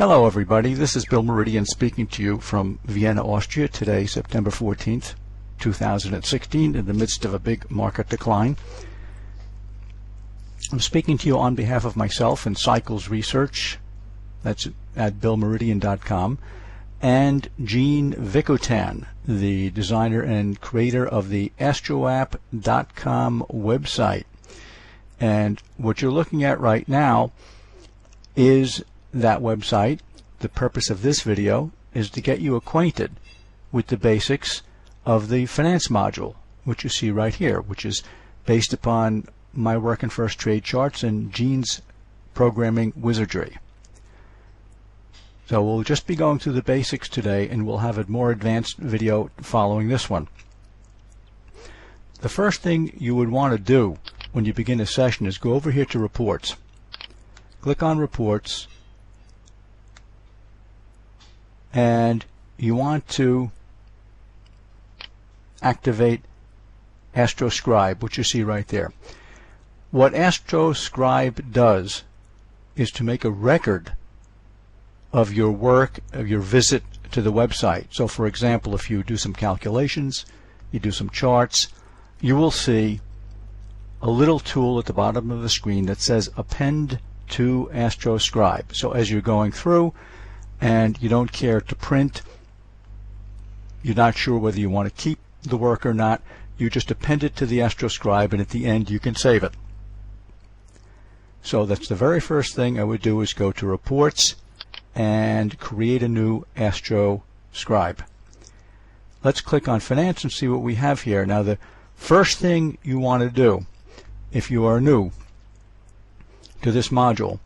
Hello everybody, this is Bill Meridian speaking to you from Vienna, Austria, today September 14th, 2016, in the midst of a big market decline. I'm speaking to you on behalf of myself and Cycles Research, that's at billmeridian.com, and Gene Vicotan, the designer and creator of the AstroApp.com website. And what you're looking at right now is that website. The purpose of this video is to get you acquainted with the basics of the finance module, which you see right here, which is based upon my work in first trade charts and Gene's programming wizardry. So we'll just be going through the basics today, and we'll have a more advanced video following this one. The first thing you would want to do when you begin a session is go over here to Reports. Click on Reports, and you want to activate AstroScribe, which you see right there. What AstroScribe does is to make a record of your work, of your visit to the website. So for example, if you do some calculations, you do some charts, you will see a little tool at the bottom of the screen that says Append to AstroScribe. So as you're going through and you don't care to print, you're not sure whether you want to keep the work or not, you just append it to the AstroScribe, and at the end you can save it. So that's the very first thing I would do, is go to Reports and create a new AstroScribe. Let's click on Finance and see what we have here. Now the first thing you want to do if you are new to this module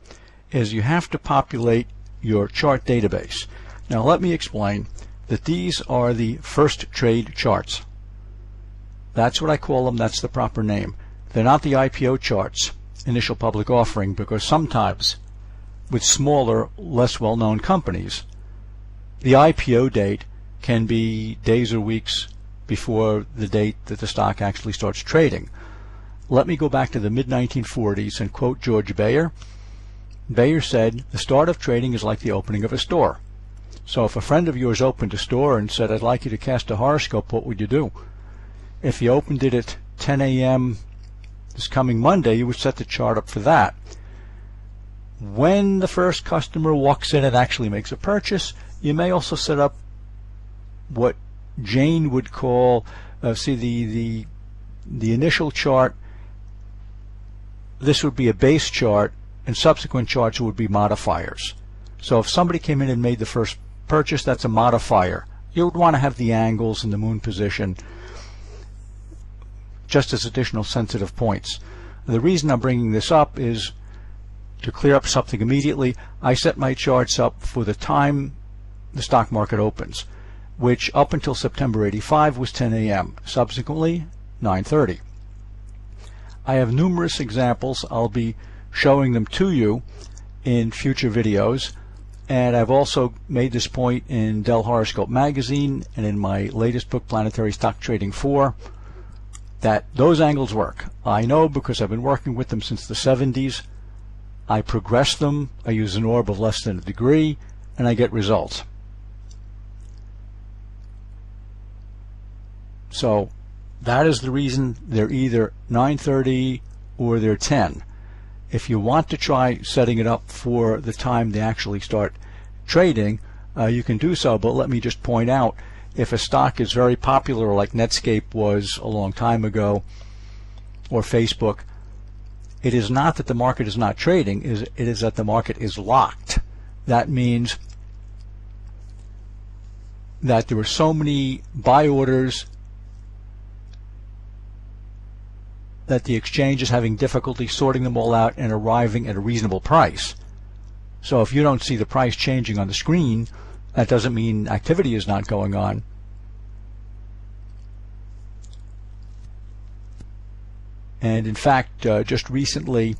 is you have to populate your chart database. Now let me explain that these are the first trade charts. That's what I call them. That's the proper name. They're not the IPO charts, initial public offering, because sometimes with smaller, less well-known companies, the IPO date can be days or weeks before the date that the stock actually starts trading. Let me go back to the mid-1940s and quote George Bayer. Bayer said, "The start of trading is like the opening of a store." So if a friend of yours opened a store and said, "I'd like you to cast a horoscope," what would you do? If you opened it at 10 a.m. this coming Monday, you would set the chart up for that. When the first customer walks in and actually makes a purchase, you may also set up what Jane would call, the initial chart. This would be a base chart, and subsequent charts would be modifiers. So if somebody came in and made the first purchase, that's a modifier. You would want to have the angles and the moon position just as additional sensitive points. The reason I'm bringing this up is to clear up something immediately. I set my charts up for the time the stock market opens, which up until September 85 was 10 a.m., subsequently 9:30. I have numerous examples. I'll be showing them to you in future videos, and I've also made this point in Dell Horoscope magazine and in my latest book, Planetary Stock Trading 4, that those angles work. I know because I've been working with them since the 70s. I progress them, I use an orb of less than a degree, and I get results. So that is the reason they're either 9:30 or they're 10. If you want to try setting it up for the time they actually start trading, you can do so, but let me just point out, if a stock is very popular, like Netscape was a long time ago, or Facebook, it is not that the market is not trading, it is that the market is locked. That means that there were so many buy orders that the exchange is having difficulty sorting them all out and arriving at a reasonable price. So if you don't see the price changing on the screen, that doesn't mean activity is not going on. And in fact, just recently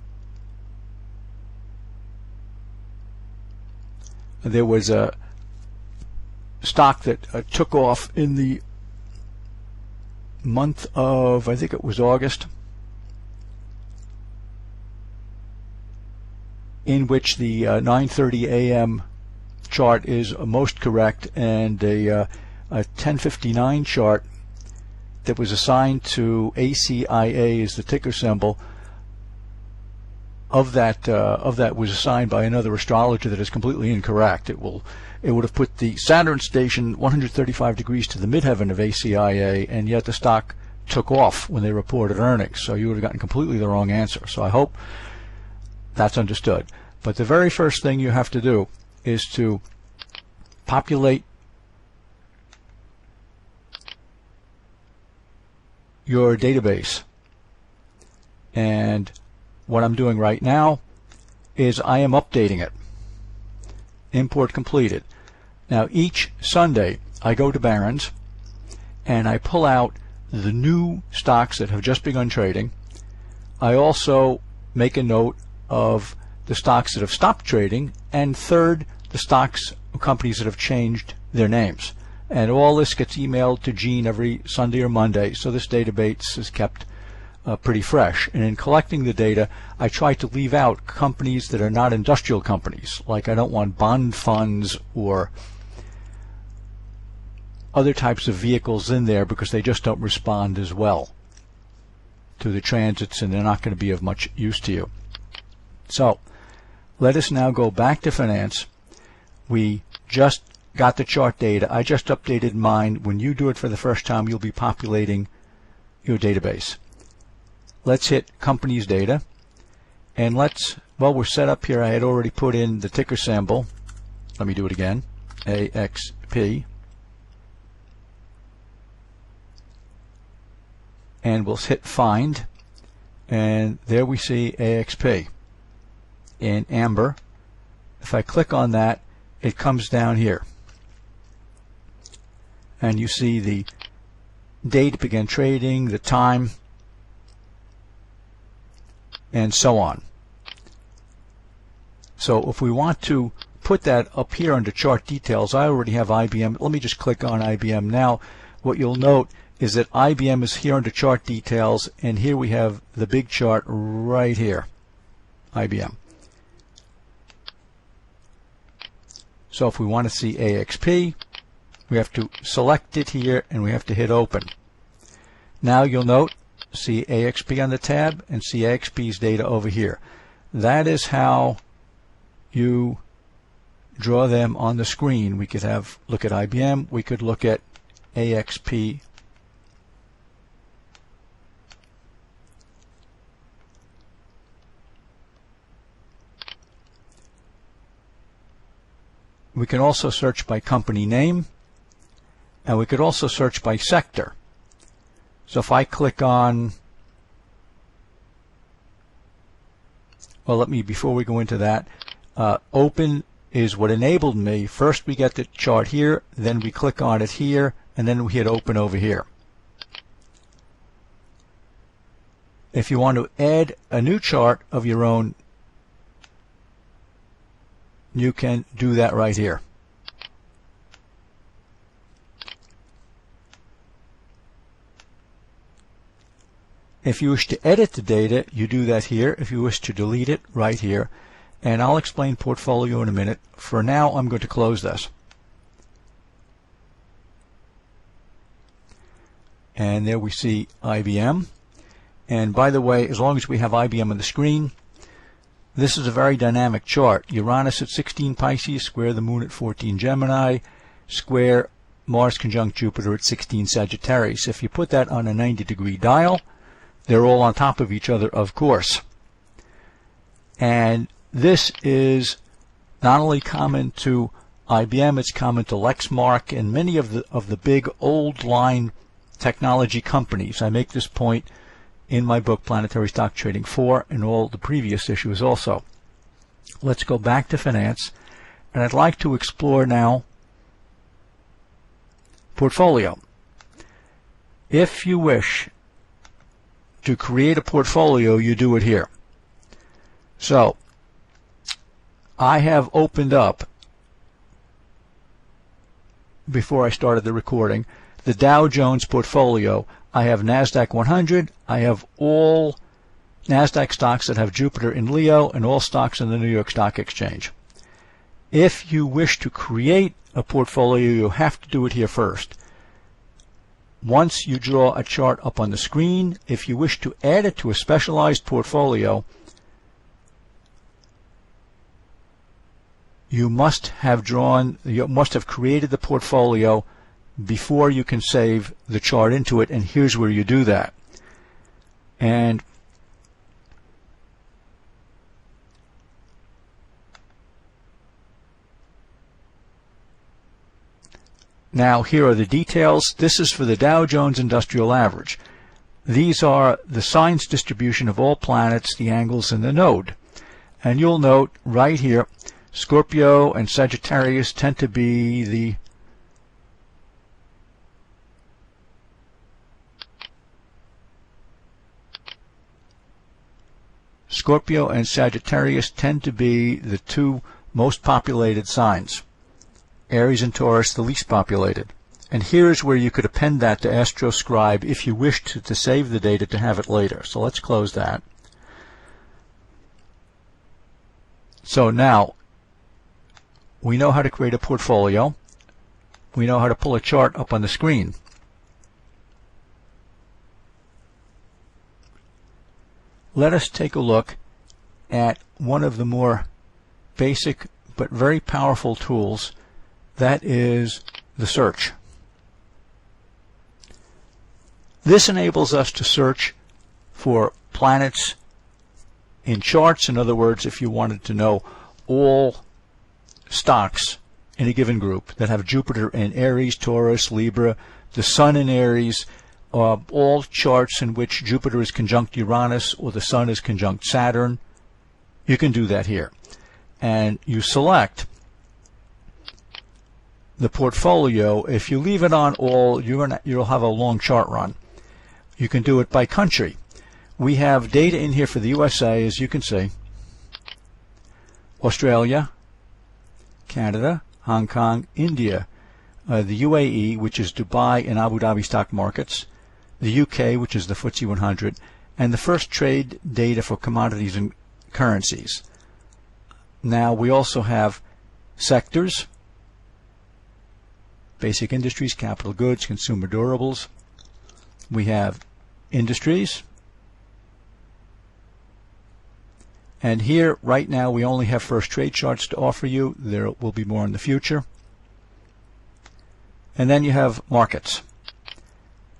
there was a stock that took off in the month of, I think it was August, in which the 9:30 a.m. chart is most correct, and a 1059 chart that was assigned to ACIA is the ticker symbol of that was assigned by another astrologer that is completely incorrect. It would have put the Saturn station 135 degrees to the midheaven of ACIA, and yet the stock took off when they reported earnings. So you would have gotten completely the wrong answer. So I hope that's understood. But the very first thing you have to do is to populate your database. And what I'm doing right now is I am updating it. Import completed. Now each Sunday I go to Barron's and I pull out the new stocks that have just begun trading. I also make a note of the stocks that have stopped trading, and third, the stocks of companies that have changed their names. And all this gets emailed to Gene every Sunday or Monday, so this database is kept pretty fresh. And in collecting the data, I try to leave out companies that are not industrial companies. Like I don't want bond funds or other types of vehicles in there because they just don't respond as well to the transits, and they're not going to be of much use to you. So let us now go back to finance. We just got the chart data. I just updated mine. When you do it for the first time, you'll be populating your database. Let's hit companies data, and well, we're set up here. I had already put in the ticker symbol. Let me do it again, AXP. And we'll hit find, and there we see AXP in amber. If I click on that, it comes down here, and you see the date it began trading, the time, and so on. So if we want to put that up here under chart details, I already have IBM. Let me just click on IBM now. What you'll note is that IBM is here under chart details, and here we have the big chart right here, IBM. So if we want to see AXP, we have to select it here and we have to hit open. Now you'll note, see AXP on the tab and see AXP's data over here. That is how you draw them on the screen. We could look at IBM, we could look at AXP. We can also search by company name, and we could also search by sector. So if I click on, well, before we go into that, open is what enabled me. First we get the chart here, then we click on it here, and then we hit open over here. If you want to add a new chart of your own, you can do that right here. If you wish to edit the data, you do that here. If you wish to delete it, right here. And I'll explain portfolio in a minute. For now, I'm going to close this. And there we see IBM. And by the way, as long as we have IBM on the screen, this is a very dynamic chart. Uranus at 16 Pisces, square the Moon at 14 Gemini, square Mars conjunct Jupiter at 16 Sagittarius. If you put that on a 90-degree dial, they're all on top of each other, of course. And this is not only common to IBM, it's common to Lexmark and many of the big old line technology companies. I make this point in my book Planetary Stock Trading 4 and all the previous issues also. Let's go back to finance, and I'd like to explore now portfolio. If you wish to create a portfolio, you do it here. So I have opened up, before I started the recording, the Dow Jones portfolio. I have NASDAQ 100. I have all NASDAQ stocks that have Jupiter in Leo and all stocks in the New York Stock Exchange. If you wish to create a portfolio, you have to do it here first. Once you draw a chart up on the screen, if you wish to add it to a specialized portfolio, you must have created the portfolio before you can save the chart into it, and here's where you do that. And now here are the details. This is for the Dow Jones Industrial Average. These are the signs distribution of all planets, the angles, and the node. And you'll note right here, Scorpio and Sagittarius tend to be the two most populated signs. Aries and Taurus, the least populated. And here's where you could append that to AstroScribe if you wish to save the data to have it later. So let's close that. So now, we know how to create a portfolio. We know how to pull a chart up on the screen. Let us take a look at one of the more basic but very powerful tools. That is the search. This enables us to search for planets in charts. In other words, if you wanted to know all stocks in a given group that have Jupiter in Aries, Taurus, Libra, the Sun in Aries, all charts in which Jupiter is conjunct Uranus or the Sun is conjunct Saturn, you can do that here. And you select the portfolio. If you leave it on all, you'll have a long chart run. You can do it by country. We have data in here for the USA, as you can see. Australia, Canada, Hong Kong, India, the UAE, which is Dubai and Abu Dhabi stock markets, the UK, which is the FTSE 100, and the first trade data for commodities and currencies. Now we also have sectors: basic industries, capital goods, consumer durables. We have industries. And here, right now, we only have first trade charts to offer you. There will be more in the future. And then you have markets.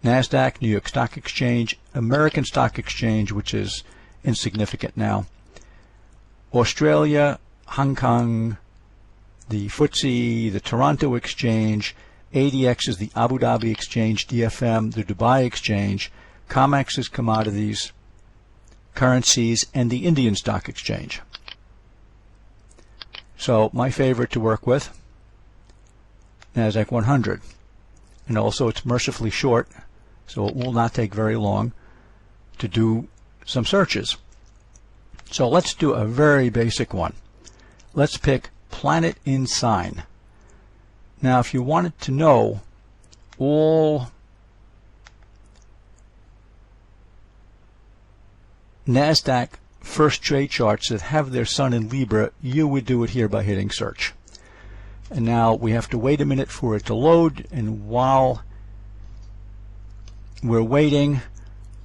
NASDAQ, New York Stock Exchange, American Stock Exchange, which is insignificant now, Australia, Hong Kong, the FTSE, the Toronto Exchange, ADX is the Abu Dhabi Exchange, DFM, the Dubai Exchange, COMEX is commodities, currencies, and the Indian Stock Exchange. So my favorite to work with, NASDAQ 100. And also it's mercifully short, so it will not take very long to do some searches. So let's do a very basic one. Let's pick planet in sign. Now if you wanted to know all NASDAQ first trade charts that have their sun in Libra, you would do it here by hitting search. And now we have to wait a minute for it to load, and while we're waiting,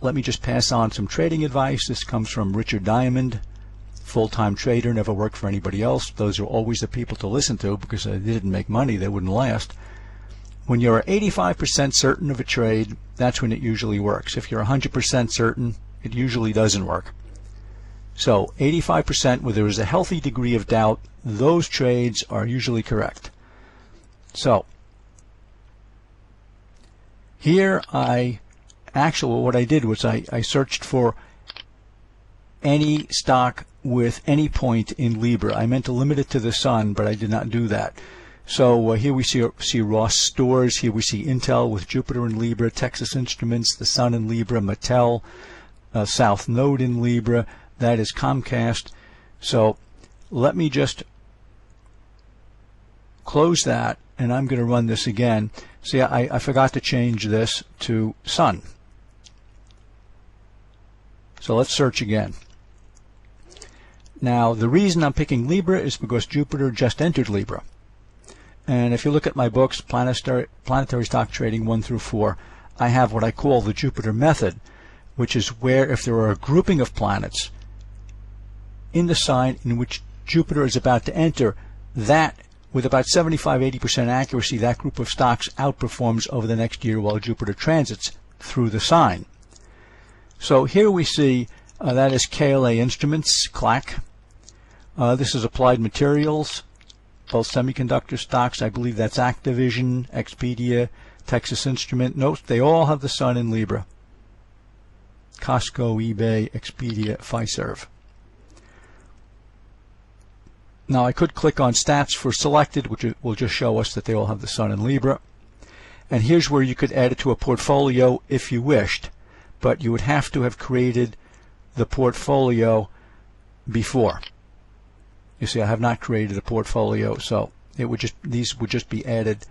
let me just pass on some trading advice. This comes from Richard Diamond, full-time trader, never worked for anybody else. Those are always the people to listen to because they didn't make money, they wouldn't last. When you're 85% certain of a trade, that's when it usually works. If you're 100% certain, it usually doesn't work. So 85% where there is a healthy degree of doubt, those trades are usually correct. So here what I did was I searched for any stock with any point in Libra. I meant to limit it to the sun, but I did not do that. So here we see Ross Stores, here we see Intel with Jupiter in Libra, Texas Instruments, the sun in Libra, Mattel, South Node in Libra, that is Comcast. So let me just close that, and I'm going to run this again. See, I forgot to change this to sun. So let's search again. Now, the reason I'm picking Libra is because Jupiter just entered Libra. And if you look at my books, Planetary Stock Trading 1 through 4, I have what I call the Jupiter method, which is where if there are a grouping of planets in the sign in which Jupiter is about to enter, that with about 75–80% accuracy, that group of stocks outperforms over the next year while Jupiter transits through the sign. So here we see that is KLA Instruments, CLAC. This is Applied Materials, both semiconductor stocks. I believe that's Activision, Expedia, Texas Instrument. Note they all have the sun in Libra. Costco, eBay, Expedia, Fiserv. Now I could click on stats for selected, which will just show us that they all have the sun in Libra. And here's where you could add it to a portfolio if you wished, but you would have to have created the portfolio before. You see, I have not created a portfolio, so it would just, these would just be added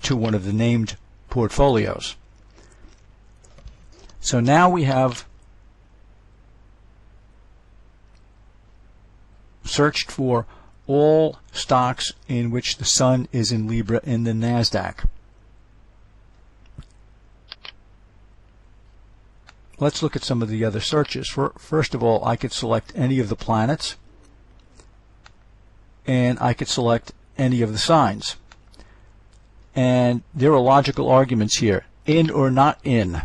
to one of the named portfolios. So now we have searched for all stocks in which the sun is in Libra in the NASDAQ. Let's look at some of the other searches. First of all, I could select any of the planets, and I could select any of the signs. And there are logical arguments here, in or not in.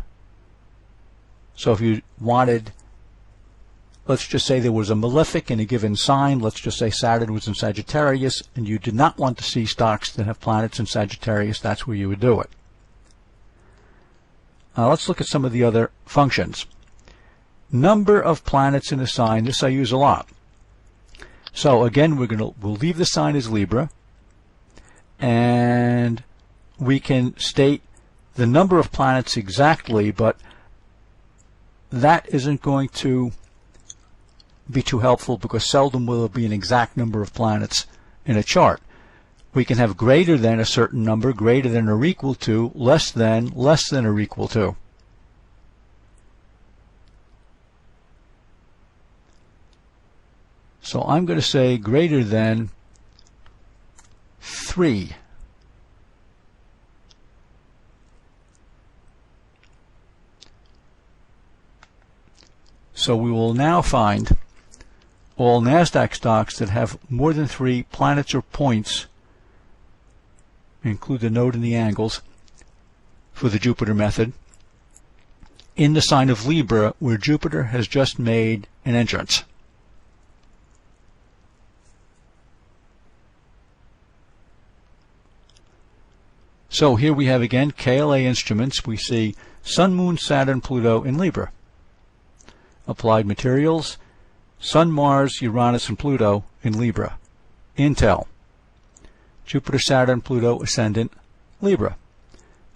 So if you wanted, let's just say there was a malefic in a given sign, let's just say Saturn was in Sagittarius, and you did not want to see stocks that have planets in Sagittarius, that's where you would do it. Let's look at some of the other functions. Number of planets in a sign, this I use a lot. So again, we'll leave the sign as Libra, and we can state the number of planets exactly, but that isn't going to be too helpful because seldom will there be an exact number of planets in a chart. We can have greater than a certain number, greater than or equal to, less than or equal to. So I'm going to say greater than 3. So we will now find all NASDAQ stocks that have more than 3 planets or points, include the node and the angles for the Jupiter method, in the sign of Libra where Jupiter has just made an entrance. So here we have again KLA Instruments. We see Sun, Moon, Saturn, Pluto in Libra. Applied Materials, Sun, Mars, Uranus, and Pluto in Libra. Intel, Jupiter, Saturn, Pluto, Ascendant, Libra.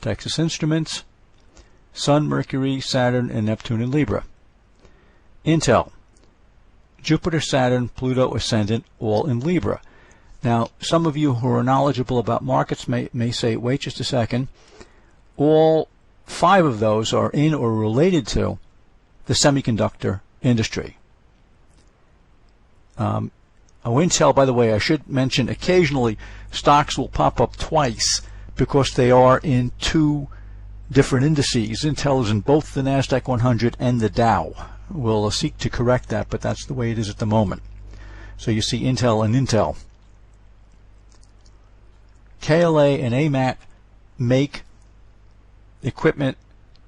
Texas Instruments, Sun, Mercury, Saturn, and Neptune in Libra. Intel, Jupiter, Saturn, Pluto, Ascendant, all in Libra. Now, some of you who are knowledgeable about markets may say, wait just a second, all 5 of those are in or related to the semiconductor industry. Intel, by the way, I should mention, occasionally stocks will pop up twice because they are in 2 different indices. Intel is in both the NASDAQ 100 and the Dow. We'll seek to correct that, but that's the way it is at the moment. So you see Intel and Intel. KLA and AMAT make equipment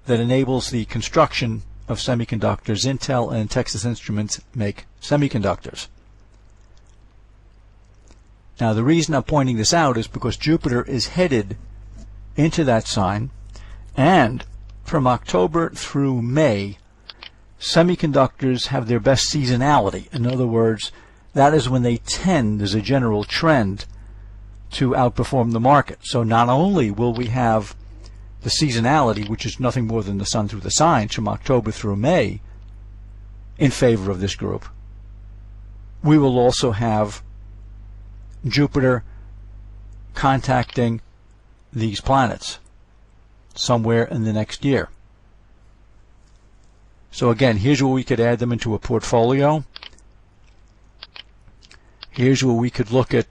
that enables the construction of semiconductors. Intel and Texas Instruments make semiconductors. Now the reason I'm pointing this out is because Jupiter is headed into that sign, and from October through May, semiconductors have their best seasonality. In other words, that is when they tend, as a general trend, to outperform the market. So not only will we have the seasonality, which is nothing more than the sun through the signs from October through May, in favor of this group, we will also have Jupiter contacting these planets somewhere in the next year. So again, here's where we could add them into a portfolio. Here's where we could look at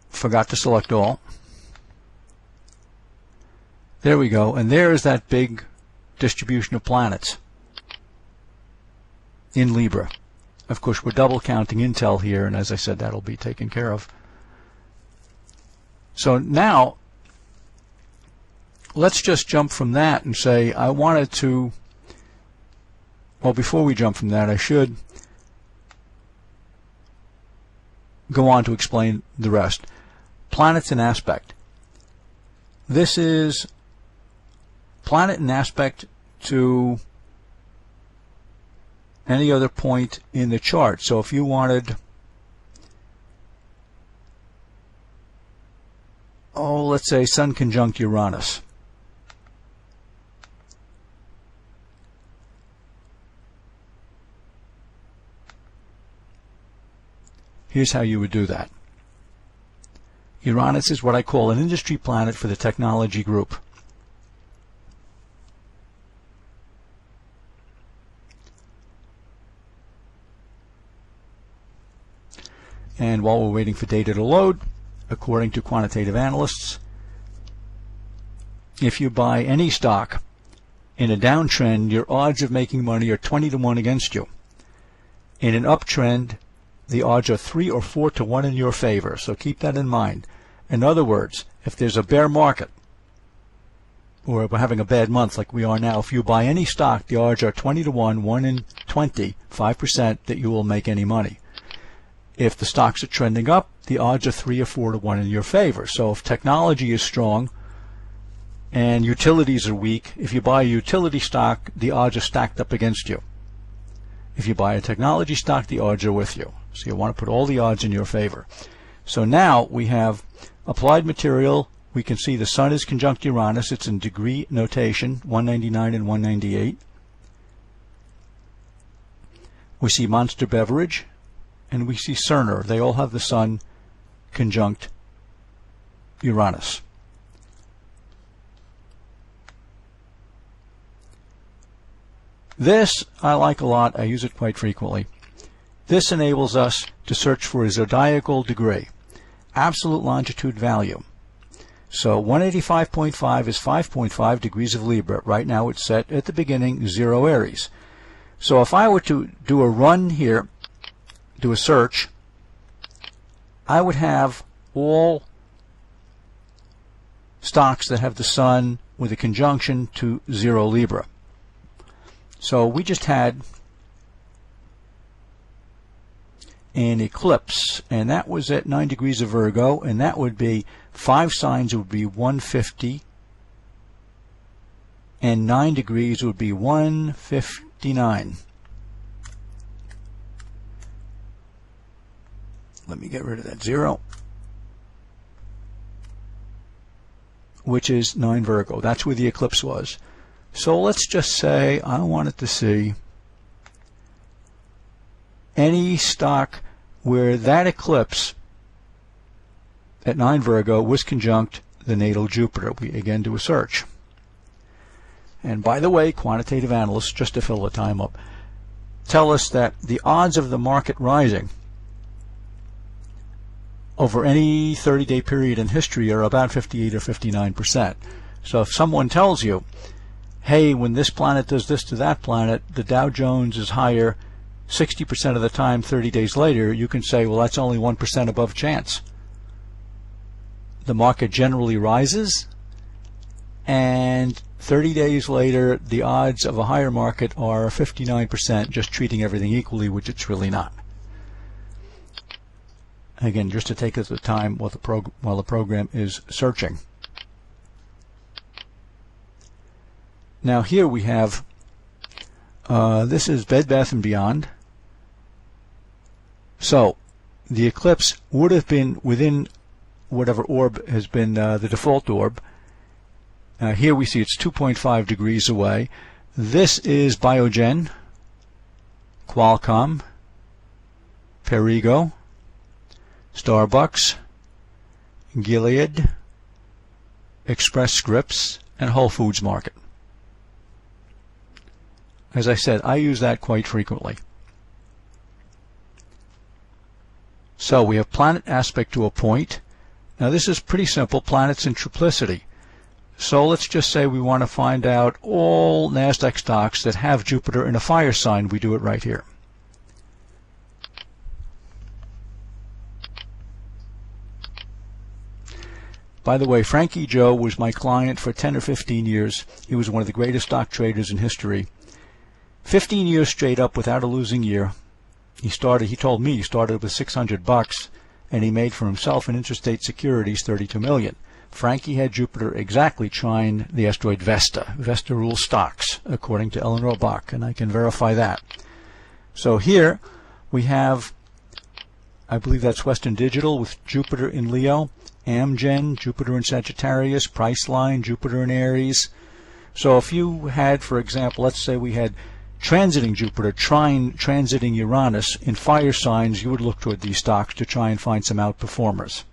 forgot to select all. There we go, and there is that big distribution of planets in Libra. Of course, we're double counting Intel here, and as I said, that'll be taken care of. So now, let's just jump from that and say I wanted to, well, before we jump from that, I should go on to explain the rest. Planets in aspect. This is planet in aspect to any other point in the chart. So if you wanted, let's say Sun conjunct Uranus. Here's how you would do that. Uranus is what I call an industry planet for the technology group. And while we're waiting for data to load, according to quantitative analysts, if you buy any stock in a downtrend, your odds of making money are 20 to 1 against you. In an uptrend, the odds are 3 or 4 to 1 in your favor, so keep that in mind. In other words, if there's a bear market, or we're having a bad month like we are now, if you buy any stock, the odds are 20 to 1, 1 in 20, 5% that you will make any money. If the stocks are trending up, the odds are 3 or 4 to 1 in your favor. So if technology is strong and utilities are weak, if you buy a utility stock, the odds are stacked up against you. If you buy a technology stock, the odds are with you. So you want to put all the odds in your favor. So now we have applied material. We can see the Sun is conjunct Uranus. It's in degree notation, 199 and 198. We see Monster Beverage, and we see Cerner. They all have the Sun conjunct Uranus. This I like a lot. I use it quite frequently. This enables us to search for a zodiacal degree, absolute longitude value. So 185.5 is 5.5 degrees of Libra. Right now it's set at the beginning, 0 Aries. So if I were to do a run here, do a search, I would have all stocks that have the Sun with a conjunction to 0 Libra. So we just had an eclipse, and that was at 9 degrees of Virgo, and that would be 5 signs would be 150, and 9 degrees would be 159. Let me get rid of that 0, which is 9 Virgo. That's where the eclipse was. So let's just say I wanted to see any stock where that eclipse at 9 Virgo was conjunct the natal Jupiter. We again do a search. And by the way, quantitative analysts, just to fill the time up, tell us that the odds of the market rising over any 30-day period in history are about 58 or 59%. So if someone tells you, hey, when this planet does this to that planet, the Dow Jones is higher 60% of the time 30 days later, you can say, well, that's only 1% above chance. The market generally rises, and 30 days later, the odds of a higher market are 59%, just treating everything equally, which it's really not. Again, just to take us the time while the program is searching. Now here we have, this is Bed Bath & Beyond. So the eclipse would have been within whatever orb has been the default orb. Here we see it's 2.5 degrees away. This is Biogen, Qualcomm, Perrigo, Starbucks, Gilead, Express Scripts, and Whole Foods Market. As I said, I use that quite frequently. So we have planet aspect to a point. Now this is pretty simple, planets in triplicity. So let's just say we want to find out all NASDAQ stocks that have Jupiter in a fire sign. We do it right here. By the way, Frankie Joe was my client for 10 or 15 years. He was one of the greatest stock traders in history. 15 years straight up without a losing year. He told me he started with $600 and he made for himself in interstate securities $32 million. Frankie had Jupiter exactly trine the asteroid Vesta. Vesta rules stocks, according to Eleanor Bach, and I can verify that. So here we have, I believe that's Western Digital with Jupiter in Leo, Amgen, Jupiter in Sagittarius, Priceline, Jupiter in Aries. So if you had, for example, let's say we had transiting Jupiter, transiting Uranus in fire signs, you would look toward these stocks to try and find some outperformers.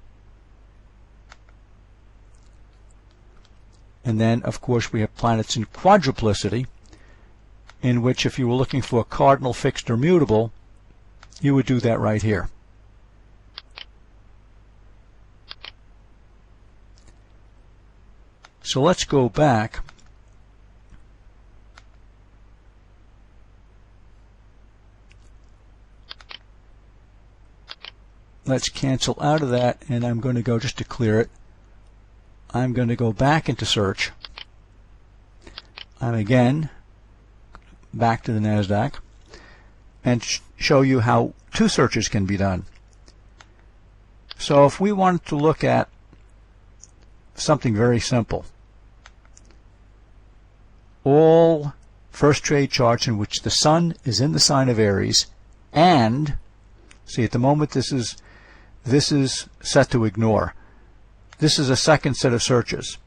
And then, of course, we have planets in quadruplicity, in which if you were looking for a cardinal, fixed, or mutable, you would do that right here. So let's go back. Let's cancel out of that, and I'm going to go, just to clear it, I'm going to go back into search. I'm again back to the NASDAQ and show you how two searches can be done. So if we wanted to look at something very simple, all first trade charts in which the sun is in the sign of Aries, and see, at the moment this is set to ignore. This is a second set of searches,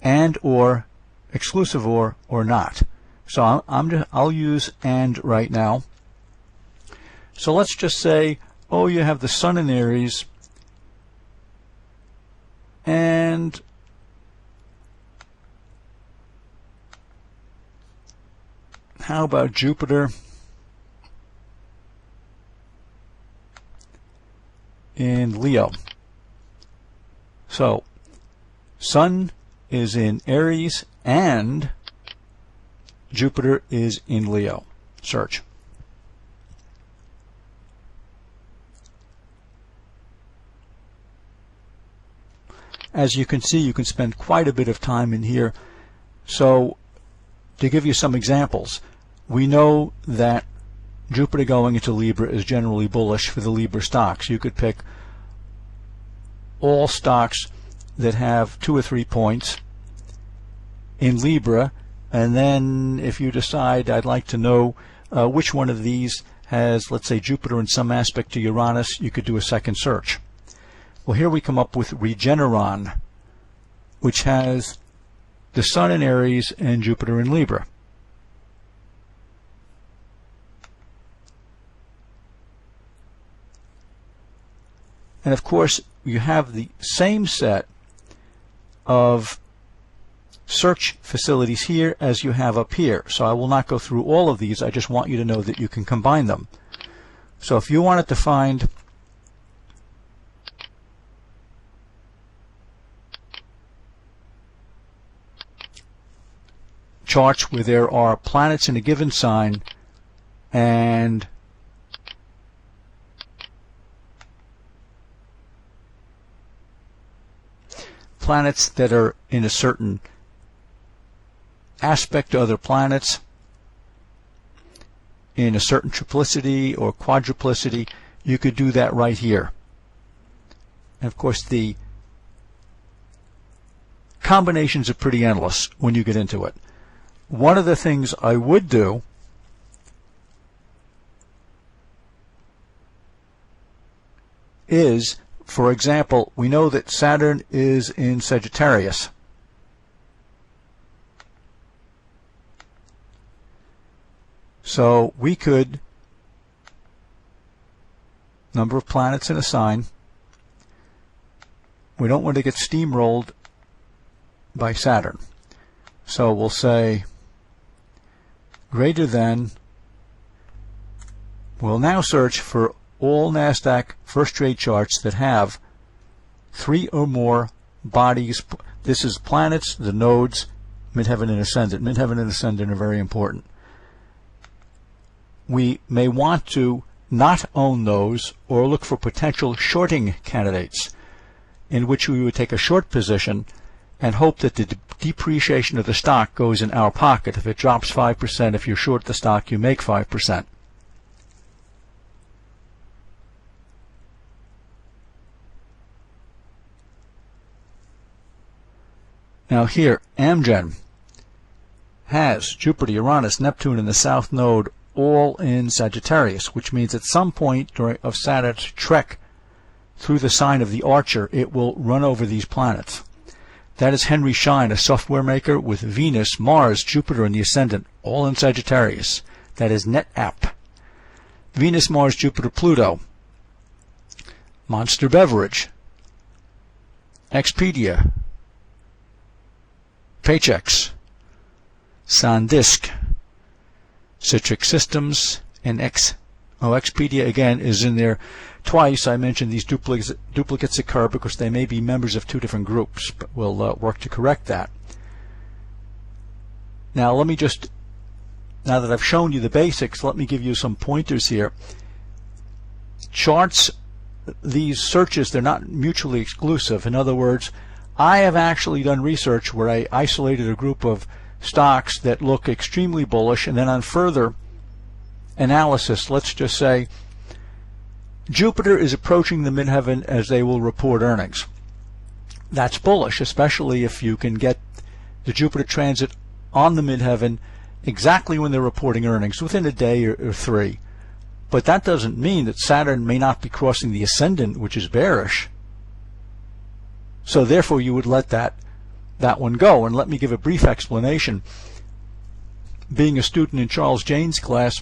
and or exclusive or not. So I'll use and right now. So let's just say, oh, you have the sun in Aries, and how about Jupiter in Leo? So sun is in Aries and Jupiter is in Leo. Search. As you can see, you can spend quite a bit of time in here. So to give you some examples, we know that Jupiter going into Libra is generally bullish for the Libra stocks. You could pick all stocks that have 2 or 3 points in Libra, and then if you decide I'd like to know which one of these has, let's say, Jupiter in some aspect to Uranus, you could do a second search. Well, here we come up with Regeneron, which has the sun in Aries and Jupiter in Libra. And of course, you have the same set of search facilities here as you have up here. So I will not go through all of these. I just want you to know that you can combine them. So if you wanted to find charts where there are planets in a given sign and planets that are in a certain aspect to other planets, in a certain triplicity or quadruplicity, you could do that right here. And of course, the combinations are pretty endless when you get into it. One of the things I would do is, for example, we know that Saturn is in Sagittarius. So we could number of planets in a sign. We don't want to get steamrolled by Saturn. So we'll say greater than. We'll now search for all NASDAQ first trade charts that have 3 or more bodies. This is planets, the nodes, midheaven and ascendant. Midheaven and ascendant are very important. We may want to not own those or look for potential shorting candidates, in which we would take a short position and hope that the depreciation of the stock goes in our pocket. If it drops 5%, if you short the stock, you make 5%. Now here, Amgen has Jupiter, Uranus, Neptune in the south node, all in Sagittarius, which means at some point of Saturn's trek through the sign of the Archer, it will run over these planets. That is Henry Schein, a software maker, with Venus, Mars, Jupiter, and the Ascendant, all in Sagittarius. That is NetApp. Venus, Mars, Jupiter, Pluto. Monster Beverage. Expedia. Paychex. SanDisk. Citrix Systems, and Expedia again is in there twice. I mentioned these duplicates occur because they may be members of 2 different groups, but we'll work to correct that. Now let me just, now that I've shown you the basics, let me give you some pointers here. Charts, these searches, they're not mutually exclusive. In other words, I have actually done research where I isolated a group of stocks that look extremely bullish, and then on further analysis, let's just say Jupiter is approaching the midheaven as they will report earnings. That's bullish, especially if you can get the Jupiter transit on the midheaven exactly when they're reporting earnings, within a day or 3. But that doesn't mean that Saturn may not be crossing the ascendant, which is bearish. So therefore you would let that one go. And let me give a brief explanation. Being a student in Charles Jane's class,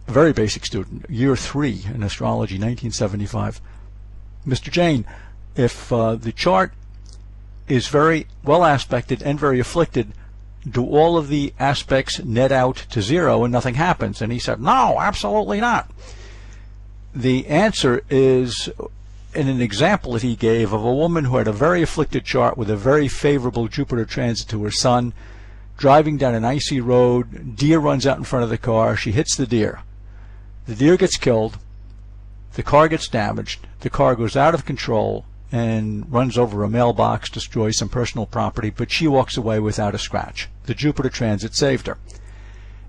a very basic student, year 3 in astrology, 1975. Mr. Jane, if the chart is very well aspected and very afflicted, do all of the aspects net out to 0 and nothing happens? And he said, no, absolutely not. The answer is in an example that he gave of a woman who had a very afflicted chart with a very favorable Jupiter transit to her sun, driving down an icy road. Deer runs out in front of the car. She hits the deer. The deer gets killed. The car gets damaged. The car goes out of control and runs over a mailbox, destroys some personal property, but she walks away without a scratch. The Jupiter transit saved her.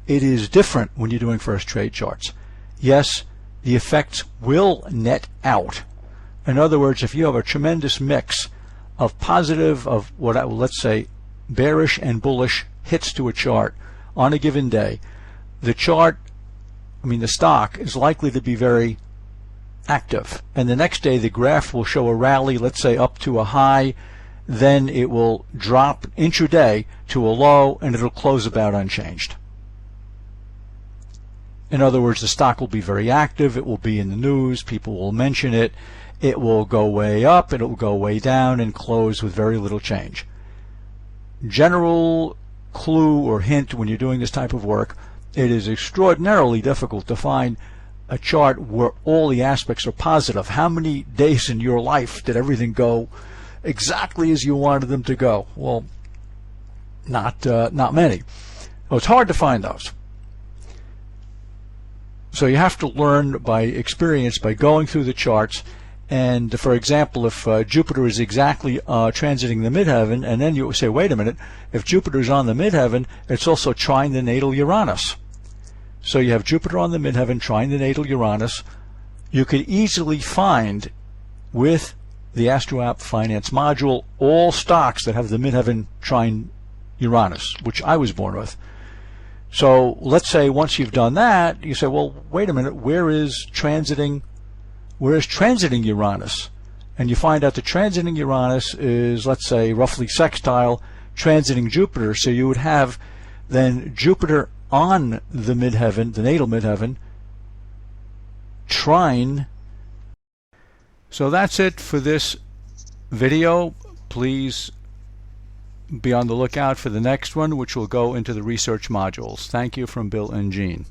It is different when you're doing first trade charts. Yes, the effects will net out. In other words, if you have a tremendous mix of positive, of what I will, let's say, bearish and bullish hits to a chart on a given day, the chart, the stock is likely to be very active. And the next day the graph will show a rally, let's say up to a high, then it will drop intraday to a low, and it'll close about unchanged. In other words, the stock will be very active, it will be in the news, people will mention it, it will go way up, it will go way down, and close with very little change. General clue or hint when you're doing this type of work, it is extraordinarily difficult to find a chart where all the aspects are positive. How many days in your life did everything go exactly as you wanted them to go? Well, not many. Well, it's hard to find those. So you have to learn by experience, by going through the charts. And for example, if Jupiter is exactly transiting the midheaven, and then you say, wait a minute, if Jupiter is on the midheaven, it's also trine the natal Uranus. So you have Jupiter on the midheaven, trine the natal Uranus. You could easily find with the AstroApp Finance module all stocks that have the midheaven trine Uranus, which I was born with. So let's say once you've done that, you say, well, wait a minute, where is transiting Uranus? And you find out the transiting Uranus is, let's say, roughly sextile transiting Jupiter. So you would have then Jupiter on the midheaven, the natal midheaven, trine. So that's it for this video. Please be on the lookout for the next one, which will go into the research modules. Thank you from Bill and Jean.